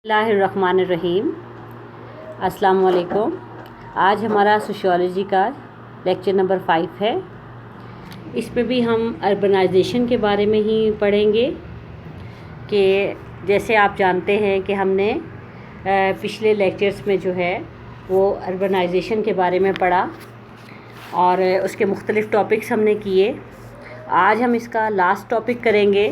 اللہ الرحمن الرحیم۔ السلام علیکم۔ آج ہمارا سوشیالوجی کا لیکچر نمبر 5 ہے۔ اس پہ بھی ہم اربنائزیشن کے بارے میں ہی پڑھیں گے کہ جیسے آپ جانتے ہیں کہ ہم نے پچھلے لیکچرز میں جو ہے وہ اربنائزیشن کے بارے میں پڑھا اور اس کے مختلف ٹاپکس ہم نے کیے۔ آج ہم اس کا لاسٹ ٹاپک کریں گے،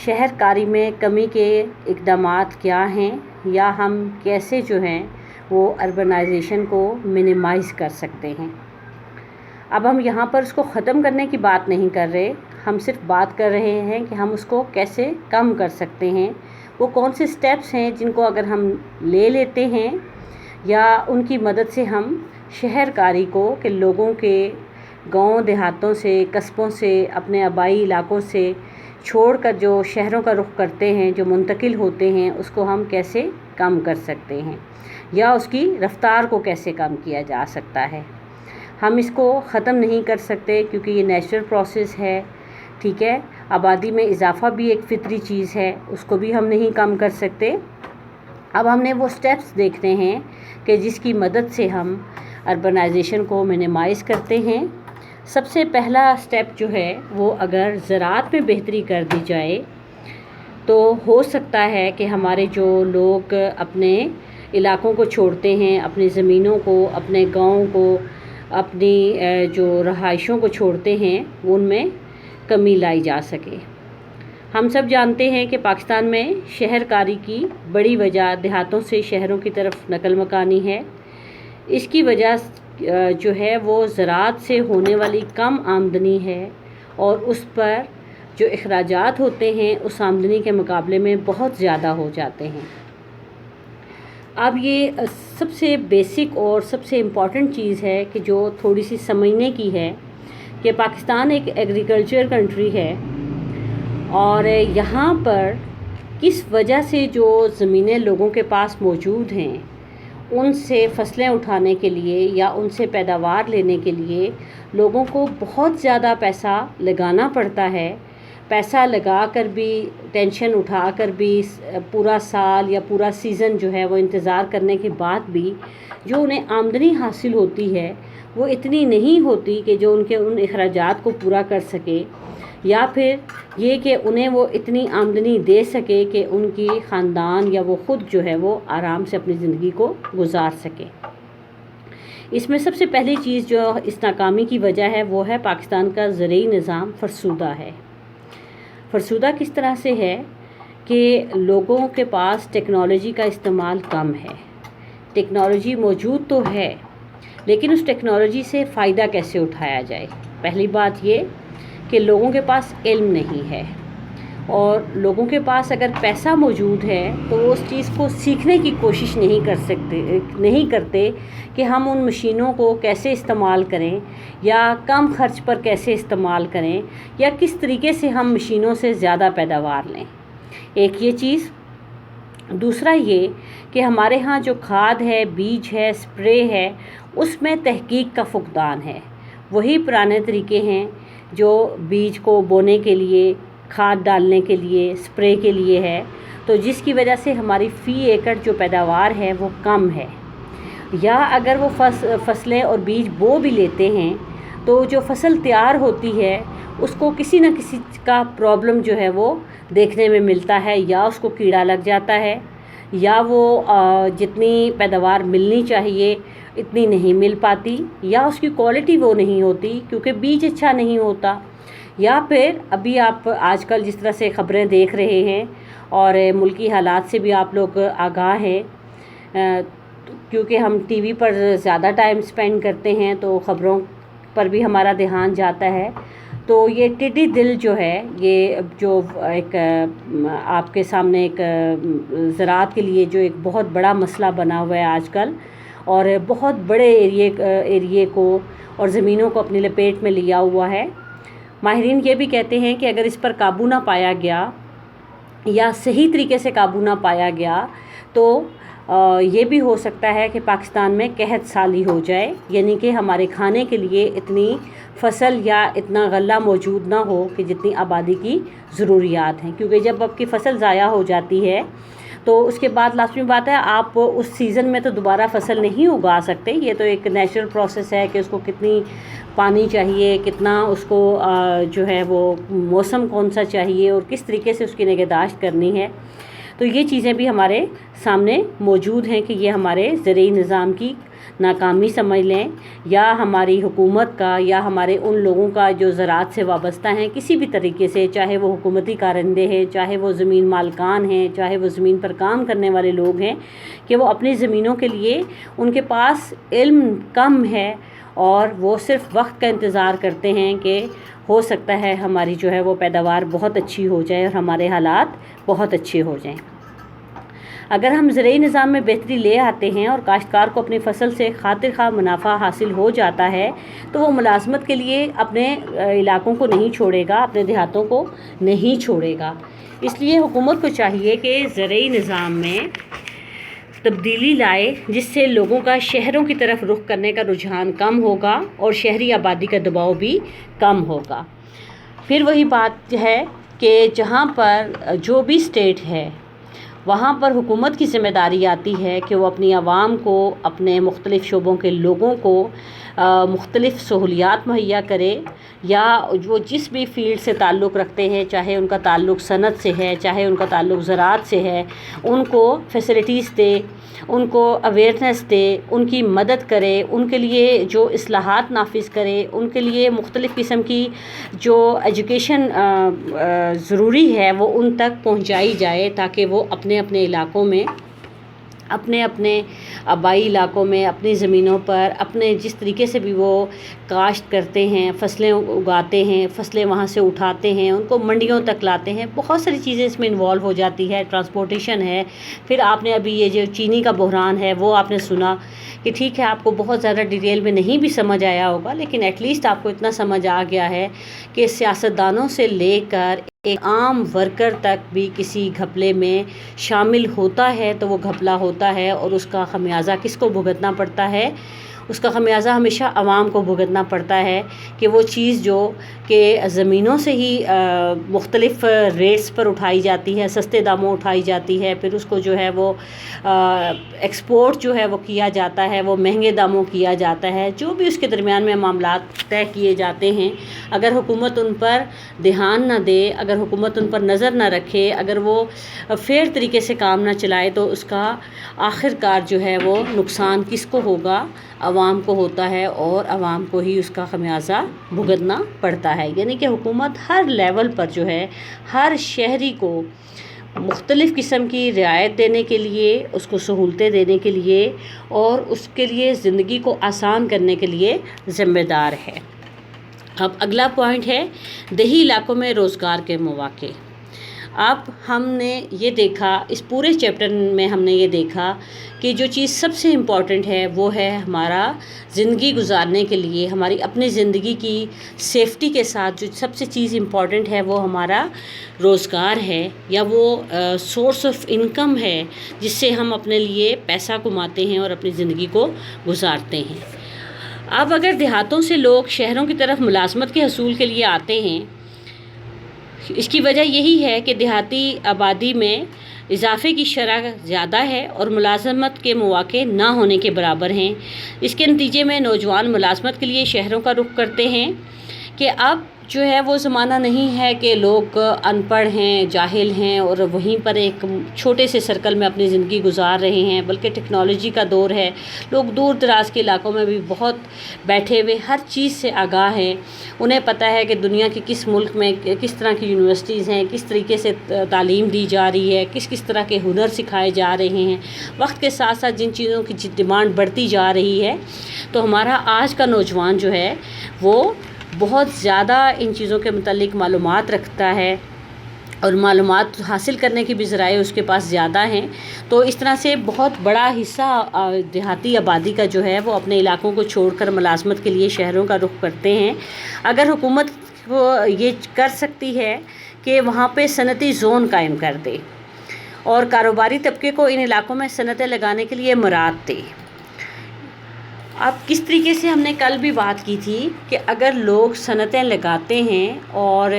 شہر کاری میں کمی کے اقدامات کیا ہیں یا ہم کیسے جو ہیں وہ اربنائزیشن کو منیمائز کر سکتے ہیں۔ اب ہم یہاں پر اس کو ختم کرنے کی بات نہیں کر رہے، ہم صرف بات کر رہے ہیں کہ ہم اس کو کیسے کم کر سکتے ہیں، وہ کون سے سٹیپس ہیں جن کو اگر ہم لے لیتے ہیں یا ان کی مدد سے ہم شہر کاری کو کہ لوگوں کے گاؤں دیہاتوں سے، قصبوں سے، اپنے آبائی علاقوں سے چھوڑ کر جو شہروں کا رخ کرتے ہیں، جو منتقل ہوتے ہیں، اس کو ہم کیسے کم کر سکتے ہیں یا اس کی رفتار کو کیسے کم کیا جا سکتا ہے۔ ہم اس کو ختم نہیں کر سکتے کیونکہ یہ نیچرل پروسیس ہے، ٹھیک ہے۔ آبادی میں اضافہ بھی ایک فطری چیز ہے، اس کو بھی ہم نہیں کم کر سکتے۔ اب ہم نے وہ سٹیپس دیکھتے ہیں کہ جس کی مدد سے ہم اربنائزیشن کو منیمائز کرتے ہیں۔ سب سے پہلا سٹیپ جو ہے وہ اگر زراعت میں بہتری کر دی جائے تو ہو سکتا ہے کہ ہمارے جو لوگ اپنے علاقوں کو چھوڑتے ہیں، اپنی زمینوں کو، اپنے گاؤں کو، اپنی جو رہائشوں کو چھوڑتے ہیں، ان میں کمی لائی جا سکے۔ ہم سب جانتے ہیں کہ پاکستان میں شہر کاری کی بڑی وجہ دیہاتوں سے شہروں کی طرف نقل مکانی ہے۔ اس کی وجہ جو ہے وہ زراعت سے ہونے والی کم آمدنی ہے اور اس پر جو اخراجات ہوتے ہیں اس آمدنی کے مقابلے میں بہت زیادہ ہو جاتے ہیں۔ اب یہ سب سے بیسک اور سب سے امپورٹنٹ چیز ہے کہ جو تھوڑی سی سمجھنے کی ہے کہ پاکستان ایک ایگریکلچر کنٹری ہے اور یہاں پر کس وجہ سے جو زمینیں لوگوں کے پاس موجود ہیں ان سے فصلیں اٹھانے کے لیے یا ان سے پیداوار لینے کے لیے لوگوں کو بہت زیادہ پیسہ لگانا پڑتا ہے۔ پیسہ لگا کر بھی، ٹینشن اٹھا کر بھی، پورا سال یا پورا سیزن جو ہے وہ انتظار کرنے کے بعد بھی جو انہیں آمدنی حاصل ہوتی ہے وہ اتنی نہیں ہوتی کہ جو ان اخراجات کو پورا کر سکے یا پھر یہ کہ انہیں وہ اتنی آمدنی دے سکے کہ ان کی خاندان یا وہ خود جو ہے وہ آرام سے اپنی زندگی کو گزار سکے۔ اس میں سب سے پہلی چیز جو اس ناکامی کی وجہ ہے وہ ہے پاکستان کا زرعی نظام فرسودہ ہے۔ فرسودہ کس طرح سے ہے کہ لوگوں کے پاس ٹیکنالوجی کا استعمال کم ہے۔ ٹیکنالوجی موجود تو ہے لیکن اس ٹیکنالوجی سے فائدہ کیسے اٹھایا جائے۔ پہلی بات یہ کہ لوگوں کے پاس علم نہیں ہے اور لوگوں کے پاس اگر پیسہ موجود ہے تو وہ اس چیز کو سیکھنے کی کوشش نہیں کرتے کہ ہم ان مشینوں کو کیسے استعمال کریں یا کم خرچ پر کیسے استعمال کریں یا کس طریقے سے ہم مشینوں سے زیادہ پیداوار لیں۔ ایک یہ چیز۔ دوسرا یہ کہ ہمارے ہاں جو کھاد ہے، بیج ہے، سپرے ہے، اس میں تحقیق کا فقدان ہے۔ وہی پرانے طریقے ہیں جو بیج کو بونے کے لیے، کھاد ڈالنے کے لیے، سپرے کے لیے ہے، تو جس کی وجہ سے ہماری فی ایکڑ جو پیداوار ہے وہ کم ہے۔ یا اگر وہ فصلیں اور بیج بو بھی لیتے ہیں تو جو فصل تیار ہوتی ہے اس کو کسی نہ کسی کا پرابلم جو ہے وہ دیکھنے میں ملتا ہے، یا اس کو کیڑا لگ جاتا ہے یا وہ جتنی پیداوار ملنی چاہیے اتنی نہیں مل پاتی، یا اس کی کوالٹی وہ نہیں ہوتی کیونکہ بیج اچھا نہیں ہوتا، یا پھر ابھی آپ آج کل جس طرح سے خبریں دیکھ رہے ہیں اور ملکی حالات سے بھی آپ لوگ آگاہ ہیں کیونکہ ہم ٹی وی پر زیادہ ٹائم سپینڈ کرتے ہیں تو خبروں پر بھی ہمارا دھیان جاتا ہے۔ تو یہ ٹڈی دل جو ہے، یہ جو ایک آپ کے سامنے ایک زراعت کے لیے جو ایک بہت بڑا مسئلہ بنا ہوا ہے آج کل اور بہت بڑے ایریے کو اور زمینوں کو اپنی لپیٹ میں لیا ہوا ہے۔ ماہرین یہ بھی کہتے ہیں کہ اگر اس پر قابو نہ پایا گیا یا صحیح طریقے سے قابو نہ پایا گیا تو یہ بھی ہو سکتا ہے کہ پاکستان میں قحط سالی ہو جائے، یعنی کہ ہمارے کھانے کے لیے اتنی فصل یا اتنا غلہ موجود نہ ہو کہ جتنی آبادی کی ضروریات ہیں، کیونکہ جب آپ کی فصل ضائع ہو جاتی ہے تو اس کے بعد لازمی بات ہے آپ اس سیزن میں تو دوبارہ فصل نہیں اگا سکتے. یہ تو ایک نیچرل پروسیس ہے کہ اس کو کتنی پانی چاہیے, کتنا اس کو جو ہے وہ موسم کون سا چاہیے اور کس طریقے سے اس کی نگہداشت کرنی ہے. تو یہ چیزیں بھی ہمارے سامنے موجود ہیں کہ یہ ہمارے زرعی نظام کی ناکامی سمجھ لیں, یا ہماری حکومت کا, یا ہمارے ان لوگوں کا جو زراعت سے وابستہ ہیں کسی بھی طریقے سے, چاہے وہ حکومتی کارندے ہیں, چاہے وہ زمین مالکان ہیں, چاہے وہ زمین پر کام کرنے والے لوگ ہیں, کہ وہ اپنی زمینوں کے لیے ان کے پاس علم کم ہے اور وہ صرف وقت کا انتظار کرتے ہیں کہ ہو سکتا ہے ہماری جو ہے وہ پیداوار بہت اچھی ہو جائے اور ہمارے حالات بہت اچھے ہو جائیں. اگر ہم زرعی نظام میں بہتری لے آتے ہیں اور کاشتکار کو اپنی فصل سے خاطر خواہ منافع حاصل ہو جاتا ہے تو وہ ملازمت کے لیے اپنے علاقوں کو نہیں چھوڑے گا, اپنے دیہاتوں کو نہیں چھوڑے گا. اس لیے حکومت کو چاہیے کہ زرعی نظام میں تبدیلی لائے, جس سے لوگوں کا شہروں کی طرف رخ کرنے کا رجحان کم ہوگا اور شہری آبادی کا دباؤ بھی کم ہوگا. پھر وہی بات ہے کہ جہاں پر جو بھی اسٹیٹ ہے وہاں پر حکومت کی ذمہ داری آتی ہے کہ وہ اپنی عوام کو, اپنے مختلف شعبوں کے لوگوں کو مختلف سہولیات مہیا کرے, یا وہ جس بھی فیلڈ سے تعلق رکھتے ہیں, چاہے ان کا تعلق صنعت سے ہے, چاہے ان کا تعلق زراعت سے ہے, ان کو فیسلٹیز دے, ان کو اویئرنیس دے, ان کی مدد کرے, ان کے لیے جو اصلاحات نافذ کرے, ان کے لیے مختلف قسم کی جو ایجوکیشن ضروری ہے وہ ان تک پہنچائی جائے, تاکہ وہ اپنے اپنے علاقوں میں, اپنے اپنے آبائی علاقوں میں, اپنی زمینوں پر, اپنے جس طریقے سے بھی وہ کاشت کرتے ہیں, فصلیں اگاتے ہیں, فصلیں وہاں سے اٹھاتے ہیں, ان کو منڈیوں تک لاتے ہیں. بہت ساری چیزیں اس میں انوالو ہو جاتی ہے, ٹرانسپورٹیشن ہے. پھر آپ نے ابھی یہ جو چینی کا بحران ہے وہ آپ نے سنا کہ ٹھیک ہے آپ کو بہت زیادہ ڈیٹیل میں نہیں بھی سمجھ آیا ہوگا, لیکن ایٹ لیسٹ آپ کو اتنا سمجھ آ گیا ہے کہ سیاستدانوں سے لے کر ایک عام ورکر تک بھی کسی گھپلے میں شامل ہوتا ہے تو وہ گھپلا ہوتا ہے, اور اس کا خمیازہ کس کو بھگتنا پڑتا ہے؟ اس کا خمیازہ ہمیشہ عوام کو بھگتنا پڑتا ہے کہ وہ چیز جو کہ زمینوں سے ہی مختلف ریٹس پر اٹھائی جاتی ہے, سستے داموں اٹھائی جاتی ہے, پھر اس کو جو ہے وہ ایکسپورٹ جو ہے وہ کیا جاتا ہے, وہ مہنگے داموں کیا جاتا ہے. جو بھی اس کے درمیان میں معاملات طے کیے جاتے ہیں, اگر حکومت ان پر دھیان نہ دے, اگر حکومت ان پر نظر نہ رکھے, اگر وہ فیئر طریقے سے کام نہ چلائے, تو اس کا آخر کار جو ہے وہ نقصان کس کو ہوگا؟ عوام کو ہوتا ہے, اور عوام کو ہی اس کا خمیازہ بھگتنا پڑتا ہے. یعنی کہ حکومت ہر لیول پر جو ہے ہر شہری کو مختلف قسم کی رعایت دینے کے لیے, اس کو سہولتیں دینے کے لیے, اور اس کے لیے زندگی کو آسان کرنے کے لیے ذمہ دار ہے. اب اگلا پوائنٹ ہے دیہی علاقوں میں روزگار کے مواقع. اب ہم نے یہ دیکھا, اس پورے چیپٹر میں ہم نے یہ دیکھا کہ جو چیز سب سے امپورٹنٹ ہے وہ ہے ہمارا زندگی گزارنے کے لیے, ہماری اپنی زندگی کی سیفٹی کے ساتھ جو سب سے چیز امپورٹنٹ ہے وہ ہمارا روزگار ہے, یا وہ سورس آف انکم ہے جس سے ہم اپنے لیے پیسہ کماتے ہیں اور اپنی زندگی کو گزارتے ہیں. اب اگر دیہاتوں سے لوگ شہروں کی طرف ملازمت کے حصول کے لیے آتے ہیں, اس کی وجہ یہی ہے کہ دیہاتی آبادی میں اضافے کی شرح زیادہ ہے اور ملازمت کے مواقع نہ ہونے کے برابر ہیں. اس کے نتیجے میں نوجوان ملازمت کے لیے شہروں کا رخ کرتے ہیں کہ اب جو ہے وہ زمانہ نہیں ہے کہ لوگ ان پڑھ ہیں, جاہل ہیں, اور وہیں پر ایک چھوٹے سے سرکل میں اپنی زندگی گزار رہے ہیں, بلکہ ٹیکنالوجی کا دور ہے. لوگ دور دراز کے علاقوں میں بھی بہت بیٹھے ہوئے ہر چیز سے آگاہ ہیں. انہیں پتہ ہے کہ دنیا کے کس ملک میں کس طرح کی یونیورسٹیز ہیں, کس طریقے سے تعلیم دی جا رہی ہے, کس طرح کے ہنر سکھائے جا رہے ہیں. وقت کے ساتھ ساتھ جن چیزوں کی ڈیمانڈ بڑھتی جا رہی ہے, تو ہمارا آج کا نوجوان جو ہے وہ بہت زیادہ ان چیزوں کے متعلق معلومات رکھتا ہے, اور معلومات حاصل کرنے کی بھی ذرائع اس کے پاس زیادہ ہیں. تو اس طرح سے بہت بڑا حصہ دیہاتی آبادی کا جو ہے وہ اپنے علاقوں کو چھوڑ کر ملازمت کے لیے شہروں کا رخ کرتے ہیں. اگر حکومت وہ یہ کر سکتی ہے کہ وہاں پہ صنعتی زون قائم کر دے اور کاروباری طبقے کو ان علاقوں میں صنعتیں لگانے کے لیے مراعات دے. اب کس طریقے سے ہم نے کل بھی بات کی تھی کہ اگر لوگ صنعتیں لگاتے ہیں اور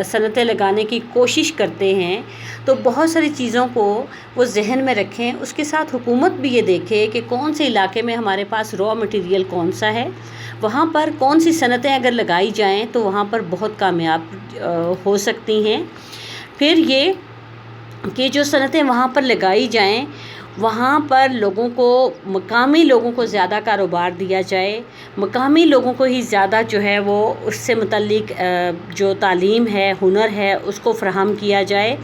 صنعتیں لگانے کی کوشش کرتے ہیں تو بہت ساری چیزوں کو وہ ذہن میں رکھیں، اس کے ساتھ حکومت بھی یہ دیکھے کہ کون سے علاقے میں ہمارے پاس را مٹیریل کون سا ہے، وہاں پر کون سی صنعتیں اگر لگائی جائیں تو وہاں پر بہت کامیاب ہو سکتی ہیں۔ پھر یہ کہ جو صنعتیں وہاں پر لگائی جائیں وہاں پر لوگوں کو، مقامی لوگوں کو زیادہ کاروبار دیا جائے، مقامی لوگوں کو ہی زیادہ جو ہے وہ اس سے متعلق جو تعلیم ہے، ہنر ہے، اس کو فراہم کیا جائے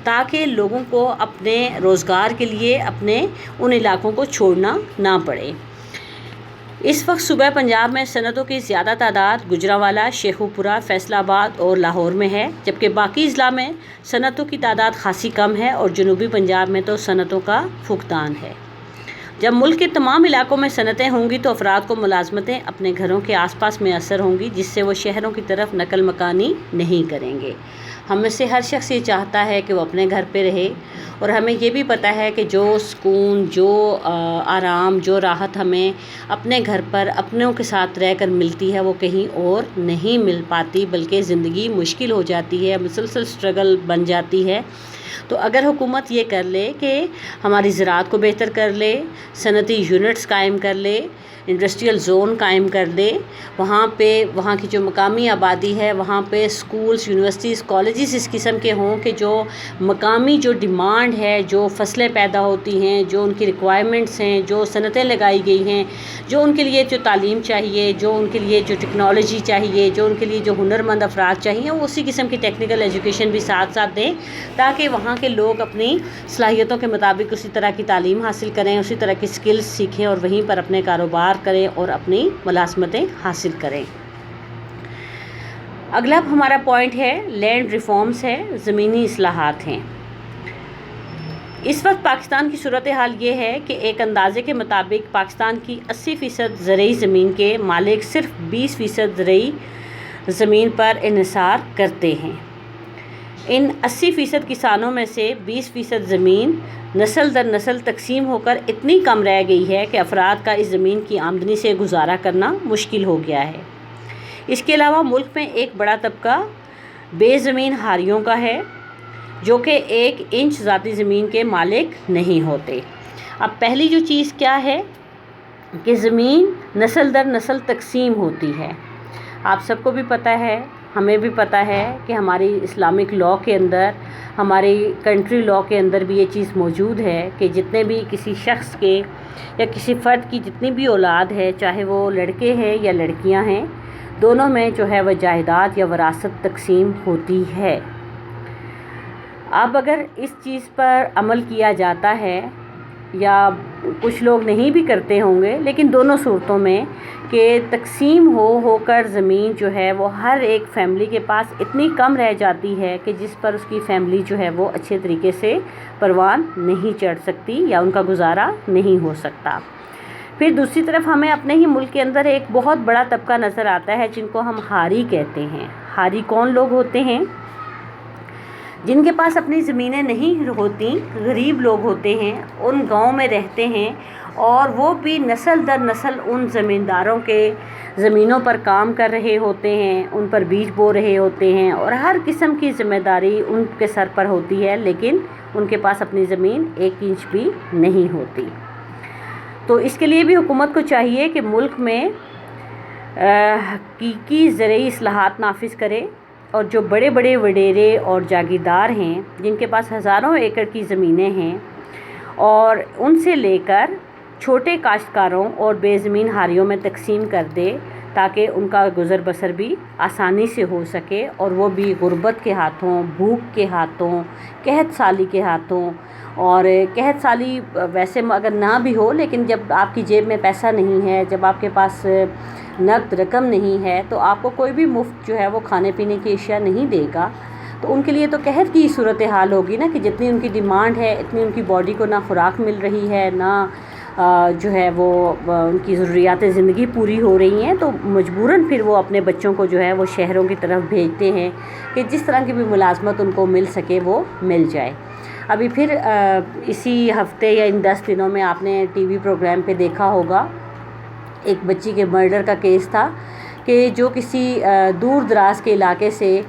تاکہ لوگوں کو اپنے روزگار کے لیے اپنے ان علاقوں کو چھوڑنا نہ پڑے۔ اس وقت صوبہ پنجاب میں صنعتوں کی زیادہ تعداد گوجرانوالہ، شیخو پورہ، فیصل آباد اور لاہور میں ہے، جبکہ باقی اضلاع میں صنعتوں کی تعداد خاصی کم ہے اور جنوبی پنجاب میں تو صنعتوں کا فقدان ہے۔ جب ملک کے تمام علاقوں میں صنعتیں ہوں گی تو افراد کو ملازمتیں اپنے گھروں کے آس پاس میسر ہوں گی، جس سے وہ شہروں کی طرف نقل مکانی نہیں کریں گے۔ ہم میں سے ہر شخص یہ چاہتا ہے کہ وہ اپنے گھر پہ رہے، اور ہمیں یہ بھی پتہ ہے کہ جو سکون، جو آرام، جو راحت ہمیں اپنے گھر پر اپنوں کے ساتھ رہ کر ملتی ہے وہ کہیں اور نہیں مل پاتی، بلکہ زندگی مشکل ہو جاتی ہے، مسلسل سٹرگل بن جاتی ہے۔ تو اگر حکومت یہ کر لے کہ ہماری زراعت کو بہتر کر لے، صنعتی یونٹس قائم کر لے، انڈسٹریل زون قائم کر دے، وہاں پہ وہاں کی جو مقامی آبادی ہے وہاں پہ سکولز، یونیورسٹیز، کالجز اس قسم کے ہوں کہ جو مقامی جو ڈیمانڈ ہے، جو فصلیں پیدا ہوتی ہیں، جو ان کی ریکوائرمنٹس ہیں، جو صنعتیں لگائی گئی ہیں، جو ان کے لیے جو تعلیم چاہیے، جو ان کے لیے جو ٹیکنالوجی چاہیے، جو ان کے لیے جو ہنرمند افراد چاہیے، وہ اسی قسم کی ٹیکنیکل ایجوکیشن بھی ساتھ ساتھ دیں تاکہ وہاں کے لوگ اپنی صلاحیتوں کے مطابق اسی طرح کی تعلیم حاصل کریں، اسی طرح کی سکلز سیکھیں اور وہیں پر اپنے کاروبار کریں اور اپنی ملازمتیں حاصل کریں۔ اگلا ہمارا پوائنٹ ہے لینڈ ریفارمز ہے، زمینی اصلاحات ہیں۔ اس وقت پاکستان کی صورتحال یہ ہے کہ ایک اندازے کے مطابق پاکستان کی 80% زرعی زمین کے مالک صرف 20% زرعی زمین پر انحصار کرتے ہیں۔ ان 80% کسانوں میں سے 20% زمین نسل در نسل تقسیم ہو کر اتنی کم رہ گئی ہے کہ افراد کا اس زمین کی آمدنی سے گزارا کرنا مشکل ہو گیا ہے۔ اس کے علاوہ ملک میں ایک بڑا طبقہ بے زمین ہاریوں کا ہے جو کہ 1 انچ ذاتی زمین کے مالک نہیں ہوتے۔ اب پہلی جو چیز کیا ہے کہ زمین نسل در نسل تقسیم ہوتی ہے۔ آپ سب کو بھی پتہ ہے، ہمیں بھی پتہ ہے کہ ہماری اسلامک لاء کے اندر، ہماری کنٹری لاء کے اندر بھی یہ چیز موجود ہے کہ جتنے بھی کسی شخص کے یا کسی فرد کی جتنی بھی اولاد ہے، چاہے وہ لڑکے ہیں یا لڑکیاں ہیں، دونوں میں جو ہے وہ جائیداد یا وراثت تقسیم ہوتی ہے۔ اب اگر اس چیز پر عمل کیا جاتا ہے یا کچھ لوگ نہیں بھی کرتے ہوں گے، لیکن دونوں صورتوں میں کہ تقسیم ہو کر زمین جو ہے وہ ہر ایک فیملی کے پاس اتنی کم رہ جاتی ہے کہ جس پر اس کی فیملی جو ہے وہ اچھے طریقے سے پروان نہیں چڑھ سکتی یا ان کا گزارا نہیں ہو سکتا۔ پھر دوسری طرف ہمیں اپنے ہی ملک کے اندر ایک بہت بڑا طبقہ نظر آتا ہے جن کو ہم ہاری کہتے ہیں۔ ہاری کون لوگ ہوتے ہیں؟ جن کے پاس اپنی زمینیں نہیں ہوتی، غریب لوگ ہوتے ہیں، ان گاؤں میں رہتے ہیں اور وہ بھی نسل در نسل ان زمینداروں کے زمینوں پر کام کر رہے ہوتے ہیں، ان پر بیج بو رہے ہوتے ہیں اور ہر قسم کی ذمہ داری ان کے سر پر ہوتی ہے، لیکن ان کے پاس اپنی زمین 1 انچ بھی نہیں ہوتی۔ تو اس کے لیے بھی حکومت کو چاہیے کہ ملک میں حقیقی زرعی اصلاحات نافذ کرے اور جو بڑے بڑے وڈیرے اور جاگیردار ہیں جن کے پاس ہزاروں ایکڑ کی زمینیں ہیں، اور ان سے لے کر چھوٹے کاشتکاروں اور بے زمین ہاریوں میں تقسیم کر دے تاکہ ان کا گزر بسر بھی آسانی سے ہو سکے اور وہ بھی غربت کے ہاتھوں، بھوک کے ہاتھوں، قحط سالی کے ہاتھوں، اور قحط سالی ویسے اگر نہ بھی ہو لیکن جب آپ کی جیب میں پیسہ نہیں ہے، جب آپ کے پاس نقد رقم نہیں ہے تو آپ کو کوئی بھی مفت جو ہے وہ کھانے پینے کی اشیاء نہیں دے گا۔ تو ان کے لیے تو قحط کی صورتحال ہوگی نا کہ جتنی ان کی ڈیمانڈ ہے اتنی ان کی باڈی کو نہ خوراک مل رہی ہے، نہ جو ہے وہ ان کی ضروریات زندگی پوری ہو رہی ہیں، تو مجبوراً پھر وہ اپنے بچوں کو جو ہے وہ شہروں کی طرف بھیجتے ہیں کہ جس طرح کی بھی ملازمت ان کو مل سکے وہ مل جائے۔ ابھی پھر اسی ہفتے یا ان 10 دنوں میں آپ نے ٹی وی پروگرام پہ دیکھا ہوگا ایک بچی کے مرڈر کا کیس تھا کہ جو کسی دور دراز کے علاقے سے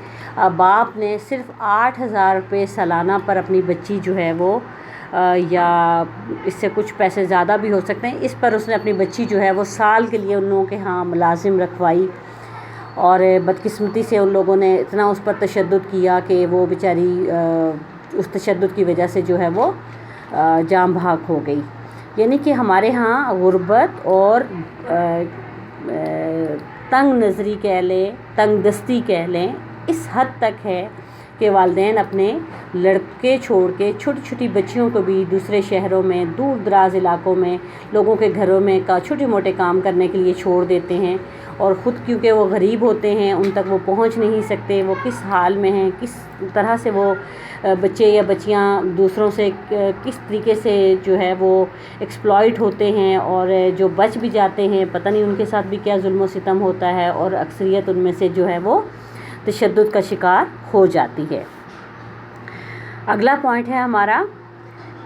باپ نے صرف 8,000 روپے سالانہ پر اپنی بچی جو ہے وہ یا اس سے کچھ پیسے زیادہ بھی ہو سکتے ہیں، اس پر اس نے اپنی بچی جو ہے وہ سال کے لیے ان لوگوں کے ہاں ملازم رکھوائی، اور بدقسمتی سے ان لوگوں نے اتنا اس پر تشدد کیا کہ وہ بیچاری اس تشدد کی وجہ سے جو ہے وہ جان بحق ہو گئی۔ یعنی کہ ہمارے ہاں غربت اور تنگ نظری کہہ لیں، تنگ دستی کہہ لیں، اس حد تک ہے کہ والدین اپنے لڑکے چھوڑ کے چھوٹی چھوٹی بچیوں کو بھی دوسرے شہروں میں، دور دراز علاقوں میں، لوگوں کے گھروں میں چھوٹے موٹے کام کرنے کے لیے چھوڑ دیتے ہیں، اور خود کیونکہ وہ غریب ہوتے ہیں ان تک وہ پہنچ نہیں سکتے، وہ کس حال میں ہیں، کس طرح سے وہ بچے یا بچیاں دوسروں سے کس طریقے سے جو ہے وہ ایکسپلائٹ ہوتے ہیں، اور جو بچ بھی جاتے ہیں پتہ نہیں ان کے ساتھ بھی کیا ظلم و ستم ہوتا ہے، اور اکثریت ان میں سے جو ہے وہ تشدد کا شکار ہو جاتی ہے۔ اگلا پوائنٹ ہے ہمارا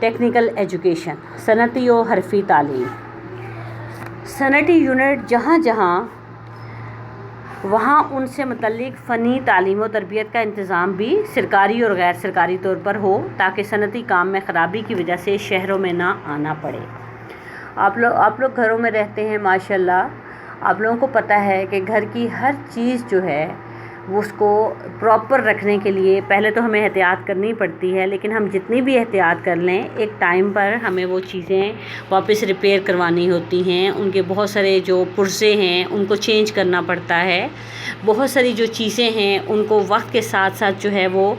ٹیکنیکل ایجوکیشن، صنعتی و حرفی تعلیم۔ صنعتی یونٹ جہاں جہاں وہاں ان سے متعلق فنی تعلیم و تربیت کا انتظام بھی سرکاری اور غیر سرکاری طور پر ہو، تاکہ صنعتی کام میں خرابی کی وجہ سے شہروں میں نہ آنا پڑے۔ آپ لوگ گھروں میں رہتے ہیں ماشاءاللہ، آپ لوگوں کو پتہ ہے کہ گھر کی ہر چیز جو ہے وہ اس کو پراپر رکھنے کے لیے پہلے تو ہمیں احتیاط کرنی پڑتی ہے، لیکن ہم جتنی بھی احتیاط کر لیں ایک ٹائم پر ہمیں وہ چیزیں واپس ریپیئر کروانی ہوتی ہیں، ان کے بہت سارے جو پرزے ہیں ان کو چینج کرنا پڑتا ہے، بہت ساری جو چیزیں ہیں ان کو وقت کے ساتھ ساتھ جو ہے وہ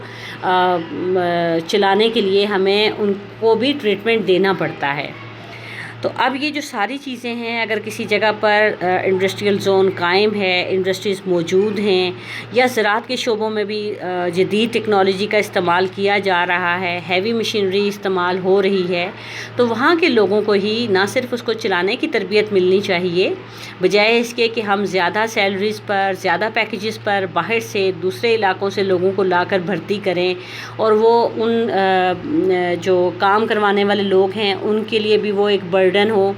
چلانے کے لیے ہمیں ان کو بھی ٹریٹمنٹ دینا پڑتا ہے۔ تو اب یہ جو ساری چیزیں ہیں، اگر کسی جگہ پر انڈسٹریل زون قائم ہے، انڈسٹریز موجود ہیں، یا زراعت کے شعبوں میں بھی جدید ٹیکنالوجی کا استعمال کیا جا رہا ہے، ہیوی مشینری استعمال ہو رہی ہے، تو وہاں کے لوگوں کو ہی نہ صرف اس کو چلانے کی تربیت ملنی چاہیے، بجائے اس کے کہ ہم زیادہ سیلریز پر، زیادہ پیکیجز پر باہر سے دوسرے علاقوں سے لوگوں کو لا کر بھرتی کریں، اور وہ ان جو کام کروانے والے لوگ ہیں ان کے لیے بھی وہ ایک برڈن ہو،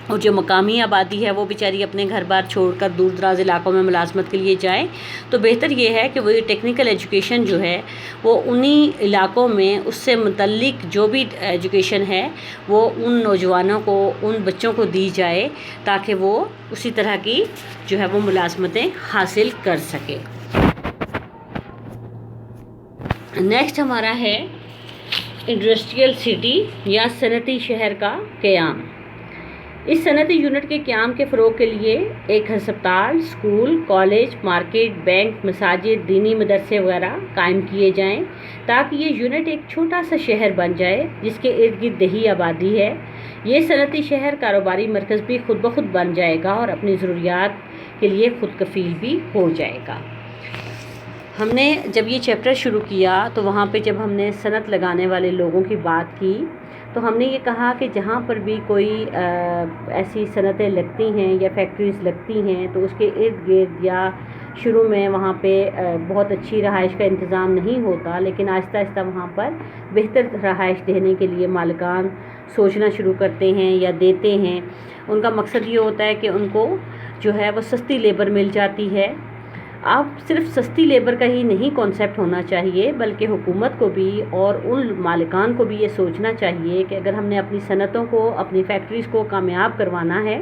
اور جو مقامی آبادی ہے وہ بیچاری اپنے گھر بار چھوڑ کر دور دراز علاقوں میں ملازمت کے لیے جائیں۔ تو بہتر یہ ہے کہ وہ ٹیکنیکل ایجوکیشن جو ہے وہ انہی علاقوں میں اس سے متعلق جو بھی ایجوکیشن ہے وہ ان نوجوانوں کو، ان بچوں کو دی جائے، تاکہ وہ اسی طرح کی جو ہے وہ ملازمتیں حاصل کر سکے۔ نیکسٹ ہمارا ہے انڈسٹریل سٹی یا صنعتی شہر کا قیام۔ اس صنعتی یونٹ کے قیام کے فروغ کے لیے ایک ہسپتال، اسکول، کالج، مارکیٹ، بینک، مساجد، دینی مدرسے وغیرہ قائم کیے جائیں، تاکہ یہ یونٹ ایک چھوٹا سا شہر بن جائے جس کے ارد گرد دیہی آبادی ہے۔ یہ صنعتی شہر کاروباری مرکز بھی خود بخود بن جائے گا اور اپنی ضروریات کے لیے خود کفیل بھی ہو جائے گا۔ ہم نے جب یہ چیپٹر شروع کیا تو وہاں پہ جب ہم نے صنعت لگانے والے لوگوں کی بات کی تو ہم نے یہ کہا کہ جہاں پر بھی کوئی ایسی صنعتیں لگتی ہیں یا فیکٹریز لگتی ہیں تو اس کے ارد گرد یا شروع میں وہاں پہ بہت اچھی رہائش کا انتظام نہیں ہوتا، لیکن آہستہ آہستہ وہاں پر بہتر رہائش دینے کے لیے مالکان سوچنا شروع کرتے ہیں یا دیتے ہیں۔ ان کا مقصد یہ ہوتا ہے کہ ان کو جو ہے وہ سستی لیبر مل جاتی ہے۔ اب صرف سستی لیبر کا ہی نہیں کانسیپٹ ہونا چاہیے، بلکہ حکومت کو بھی اور ان مالکان کو بھی یہ سوچنا چاہیے کہ اگر ہم نے اپنی صنعتوں کو، اپنی فیکٹریز کو کامیاب کروانا ہے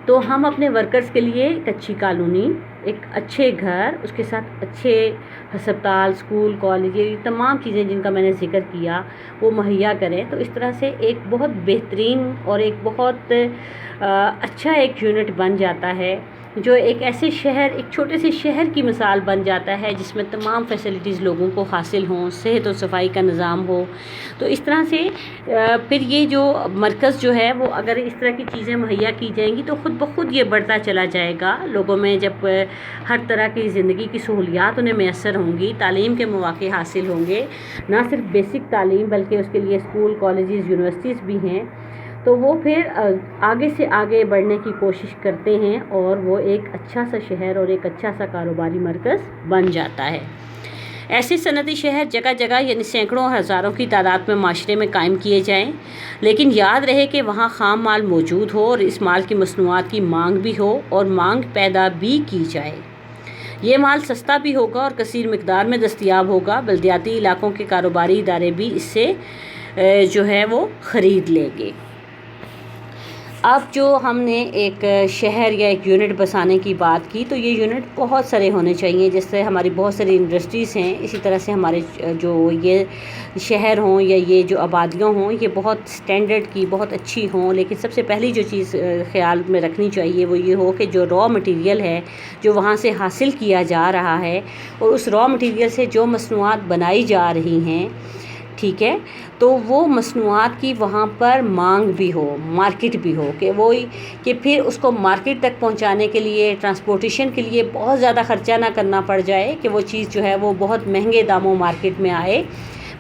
تو ہم اپنے ورکرز کے لیے ایک اچھی کالونی، ایک اچھے گھر، اس کے ساتھ اچھے ہسپتال، اسکول، کالج، یہ تمام چیزیں جن کا میں نے ذکر کیا وہ مہیا کریں۔ تو اس طرح سے ایک بہت بہترین اور ایک بہت اچھا ایک یونٹ بن جاتا ہے، جو ایک ایسے شہر، ایک چھوٹے سے شہر کی مثال بن جاتا ہے جس میں تمام فیسلٹیز لوگوں کو حاصل ہوں، صحت و صفائی کا نظام ہو۔ تو اس طرح سے پھر یہ جو مرکز جو ہے وہ اگر اس طرح کی چیزیں مہیا کی جائیں گی تو خود بخود یہ بڑھتا چلا جائے گا۔ لوگوں میں جب ہر طرح کی زندگی کی سہولیات انہیں میسر ہوں گی، تعلیم کے مواقع حاصل ہوں گے، نہ صرف بیسک تعلیم بلکہ اس کے لیے اسکول، کالجز، یونیورسٹیز بھی ہیں، تو وہ پھر آگے سے آگے بڑھنے کی کوشش کرتے ہیں اور وہ ایک اچھا سا شہر اور ایک اچھا سا کاروباری مرکز بن جاتا ہے۔ ایسے صنعتی شہر جگہ جگہ یعنی سینکڑوں اور ہزاروں کی تعداد میں معاشرے میں قائم کیے جائیں، لیکن یاد رہے کہ وہاں خام مال موجود ہو اور اس مال کی مصنوعات کی مانگ بھی ہو اور مانگ پیدا بھی کی جائے۔ یہ مال سستا بھی ہوگا اور کثیر مقدار میں دستیاب ہوگا۔ بلدیاتی علاقوں کے کاروباری ادارے بھی اس سے جو ہے وہ خرید لیں گے۔ اب جو ہم نے ایک شہر یا ایک یونٹ بسانے کی بات کی، تو یہ یونٹ بہت سارے ہونے چاہیے، جس سے ہماری بہت ساری انڈسٹریز ہیں، اسی طرح سے ہمارے جو یہ شہر ہوں یا یہ جو آبادیاں ہوں یہ بہت سٹینڈرڈ کی بہت اچھی ہوں۔ لیکن سب سے پہلی جو چیز خیال میں رکھنی چاہیے وہ یہ ہو کہ جو را مٹیریل ہے جو وہاں سے حاصل کیا جا رہا ہے اور اس را مٹیریل سے جو مصنوعات بنائی جا رہی ہیں، ٹھیک ہے، تو وہ مصنوعات کی وہاں پر مانگ بھی ہو، مارکیٹ بھی ہو، کہ پھر اس کو مارکیٹ تک پہنچانے کے لیے ٹرانسپورٹیشن کے لیے بہت زیادہ خرچہ نہ کرنا پڑ جائے کہ وہ چیز جو ہے وہ بہت مہنگے داموں مارکیٹ میں آئے،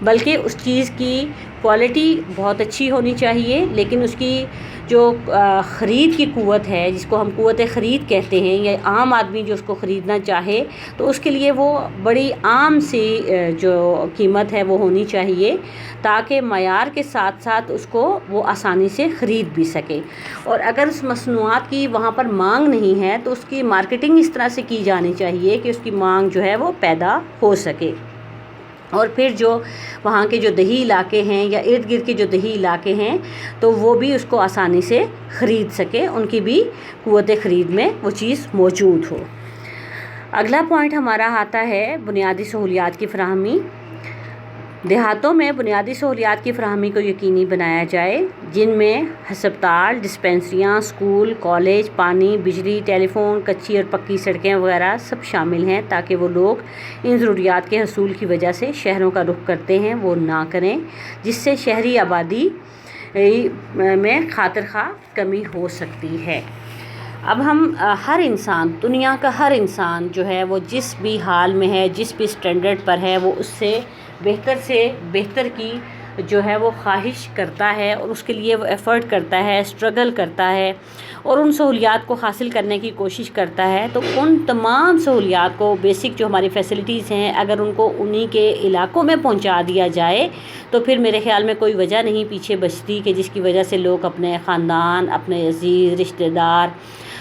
بلکہ اس چیز کی کوالٹی بہت اچھی ہونی چاہیے، لیکن اس کی جو خرید کی قوت ہے، جس کو ہم قوت خرید کہتے ہیں، یا عام آدمی جو اس کو خریدنا چاہے تو اس کے لیے وہ بڑی عام سی جو قیمت ہے وہ ہونی چاہیے، تاکہ معیار کے ساتھ ساتھ اس کو وہ آسانی سے خرید بھی سکے۔ اور اگر اس مصنوعات کی وہاں پر مانگ نہیں ہے تو اس کی مارکیٹنگ اس طرح سے کی جانی چاہیے کہ اس کی مانگ جو ہے وہ پیدا ہو سکے، اور پھر جو وہاں کے جو دیہی علاقے ہیں یا ارد گرد کے جو دیہی علاقے ہیں تو وہ بھی اس کو آسانی سے خرید سکے، ان کی بھی قوت خرید میں وہ چیز موجود ہو۔ اگلا پوائنٹ ہمارا آتا ہے بنیادی سہولیات کی فراہمی۔ دیہاتوں میں بنیادی سہولیات کی فراہمی کو یقینی بنایا جائے، جن میں ہسپتال، ڈسپنسریاں، اسکول، کالج، پانی، بجلی، ٹیلی فون، کچی اور پکی سڑکیں وغیرہ سب شامل ہیں، تاکہ وہ لوگ ان ضروریات کے حصول کی وجہ سے شہروں کا رخ کرتے ہیں وہ نہ کریں، جس سے شہری آبادی میں خاطر خواہ کمی ہو سکتی ہے۔ اب ہم ہر انسان، دنیا کا ہر انسان جو ہے وہ جس بھی حال میں ہے، جس بھی سٹینڈرڈ پر ہے، وہ اس سے بہتر کی جو ہے وہ خواہش کرتا ہے، اور اس کے لیے وہ ایفرٹ کرتا ہے، اسٹرگل کرتا ہے، اور ان سہولیات کو حاصل کرنے کی کوشش کرتا ہے۔ تو ان تمام سہولیات کو، بیسک جو ہماری فیسلٹیز ہیں، اگر ان کو انہی کے علاقوں میں پہنچا دیا جائے تو پھر میرے خیال میں کوئی وجہ نہیں پیچھے بچتی کہ جس کی وجہ سے لوگ اپنے خاندان، اپنے عزیز رشتہ دار،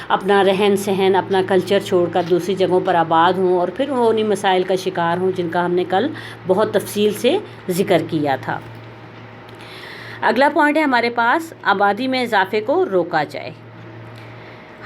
اپنا رہن سہن، اپنا کلچر چھوڑ کر دوسری جگہوں پر آباد ہوں، اور پھر وہ انہی مسائل کا شکار ہوں جن کا ہم نے کل بہت تفصیل سے ذکر کیا تھا۔ اگلا پوائنٹ ہے ہمارے پاس، آبادی میں اضافے کو روکا جائے۔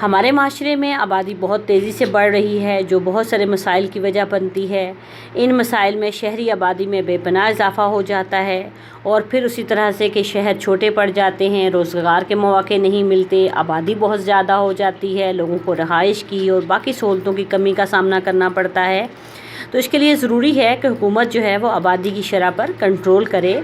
ہمارے معاشرے میں آبادی بہت تیزی سے بڑھ رہی ہے، جو بہت سارے مسائل کی وجہ بنتی ہے۔ ان مسائل میں شہری آبادی میں بے پناہ اضافہ ہو جاتا ہے، اور پھر اسی طرح سے کہ شہر چھوٹے پڑ جاتے ہیں، روزگار کے مواقع نہیں ملتے، آبادی بہت زیادہ ہو جاتی ہے، لوگوں کو رہائش کی اور باقی سہولتوں کی کمی کا سامنا کرنا پڑتا ہے۔ تو اس کے لیے ضروری ہے کہ حکومت جو ہے وہ آبادی کی شرح پر کنٹرول کرے،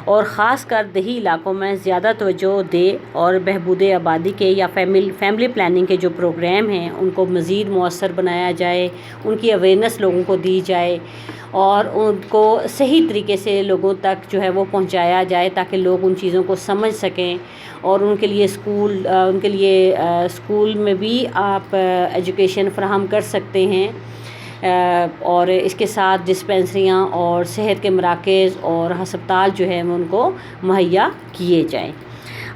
اور خاص کر دیہی علاقوں میں زیادہ توجہ دے، اور بہبود آبادی کے یا فیملی پلاننگ کے جو پروگرام ہیں ان کو مزید مؤثر بنایا جائے، ان کی اویئرنیس لوگوں کو دی جائے، اور ان کو صحیح طریقے سے لوگوں تک جو ہے وہ پہنچایا جائے، تاکہ لوگ ان چیزوں کو سمجھ سکیں، اور ان کے لیے اسکول میں بھی آپ ایجوکیشن فراہم کر سکتے ہیں، اور اس کے ساتھ ڈسپنسریاں اور صحت کے مراکز اور ہسپتال جو ہے وہ ان کو مہیا کیے جائیں۔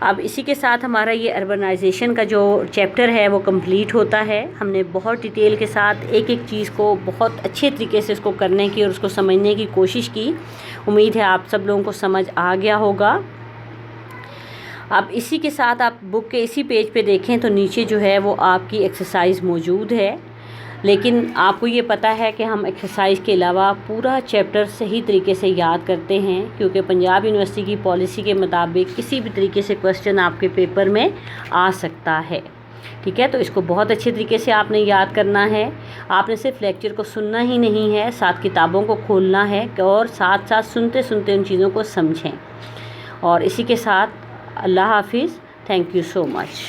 اب اسی کے ساتھ ہمارا یہ اربنائزیشن کا جو چیپٹر ہے وہ کمپلیٹ ہوتا ہے۔ ہم نے بہت ڈیٹیل کے ساتھ ایک ایک چیز کو بہت اچھے طریقے سے اس کو کرنے کی اور اس کو سمجھنے کی کوشش کی۔ امید ہے آپ سب لوگوں کو سمجھ آ گیا ہوگا۔ اب اسی کے ساتھ آپ بک کے اسی پیج پہ دیکھیں تو نیچے جو ہے وہ آپ کی ایکسرسائز موجود ہے، لیکن آپ کو یہ پتہ ہے کہ ہم ایکسرسائز کے علاوہ پورا چیپٹر صحیح طریقے سے یاد کرتے ہیں، کیونکہ پنجاب یونیورسٹی کی پالیسی کے مطابق کسی بھی طریقے سے کویسچن آپ کے پیپر میں آ سکتا ہے، ٹھیک ہے۔ تو اس کو بہت اچھے طریقے سے آپ نے یاد کرنا ہے۔ آپ نے صرف لیکچر کو سننا ہی نہیں ہے، ساتھ کتابوں کو کھولنا ہے، اور ساتھ ساتھ سنتے سنتے ان چیزوں کو سمجھیں۔ اور اسی کے ساتھ اللہ حافظ، تھینک یو سو مچ۔